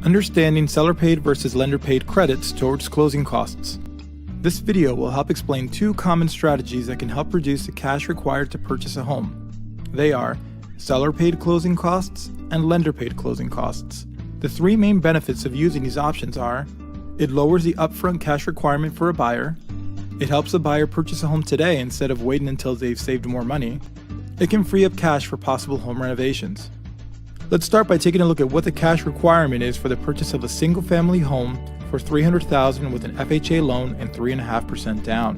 Understanding seller-paid versus lender-paid credits towards closing costs. This video will help explain two common strategies that can help reduce the cash required to purchase a home. They are seller-paid closing costs and lender-paid closing costs. The three main benefits of using these options are: it lowers the upfront cash requirement for a buyer, it helps a buyer purchase a home today instead of waiting until they've saved more money, it can free up cash for possible home renovations. Let's start by taking a look at what the cash requirement is for the purchase of a single-family home for $300,000 with an FHA loan and 3.5% down.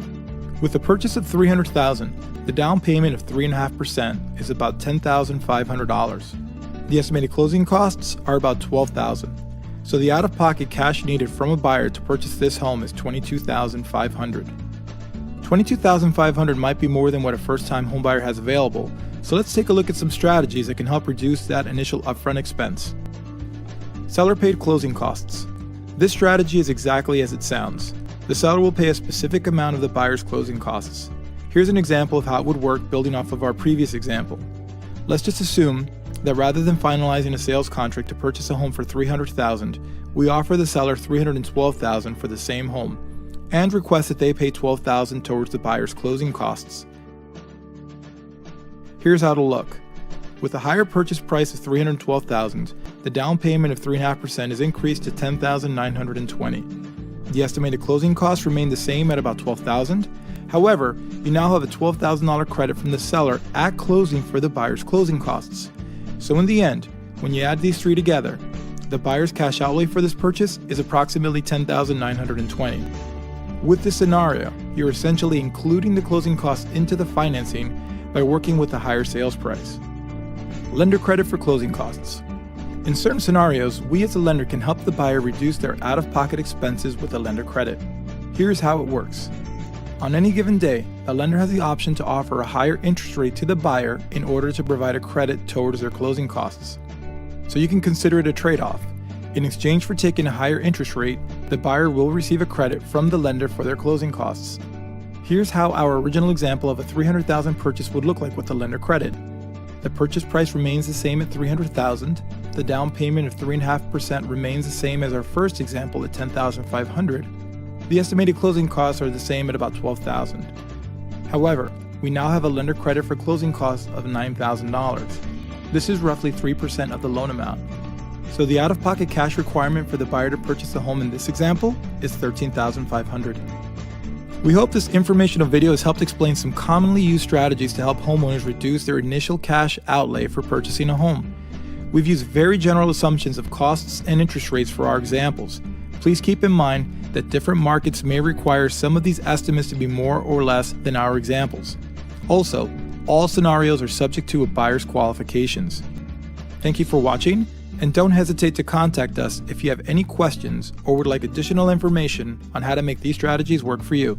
With the purchase of $300,000, the down payment of 3.5% is about $10,500. The estimated closing costs are about $12,000. So the out-of-pocket cash needed from a buyer to purchase this home is $22,500. $22,500 might be more than what a first-time homebuyer has available, so let's take a look at some strategies that can help reduce that initial upfront expense. Seller-paid closing costs. This strategy is exactly as it sounds. The seller will pay a specific amount of the buyer's closing costs. Here's an example of how it would work building off of our previous example. Let's just assume that rather than finalizing a sales contract to purchase a home for $300,000, we offer the seller $312,000 for the same home and request that they pay $12,000 towards the buyer's closing costs. Here's how it'll look. With a higher purchase price of $312,000, the down payment of 3.5% is increased to $10,920. The estimated closing costs remain the same at about $12,000. However, you now have a $12,000 credit from the seller at closing for the buyer's closing costs. So in the end, when you add these three together, the buyer's cash outlay for this purchase is approximately $10,920. With this scenario, you're essentially including the closing costs into the financing by working with a higher sales price. Lender credit for closing costs. In certain scenarios, we as a lender can help the buyer reduce their out-of-pocket expenses with a lender credit. Here's how it works. On any given day, a lender has the option to offer a higher interest rate to the buyer in order to provide a credit towards their closing costs. So you can consider it a trade-off. In exchange for taking a higher interest rate, the buyer will receive a credit from the lender for their closing costs. Here's how our original example of a $300,000 purchase would look like with the lender credit. The purchase price remains the same at $300,000, the down payment of 3.5% remains the same as our first example at $10,500, the estimated closing costs are the same at about $12,000. However, we now have a lender credit for closing costs of $9,000. This is roughly 3% of the loan amount. So the out-of-pocket cash requirement for the buyer to purchase a home in this example is $13,500. We hope this informational video has helped explain some commonly used strategies to help homeowners reduce their initial cash outlay for purchasing a home. We've used very general assumptions of costs and interest rates for our examples. Please keep in mind that different markets may require some of these estimates to be more or less than our examples. Also, all scenarios are subject to a buyer's qualifications. Thank you for watching, and don't hesitate to contact us if you have any questions or would like additional information on how to make these strategies work for you.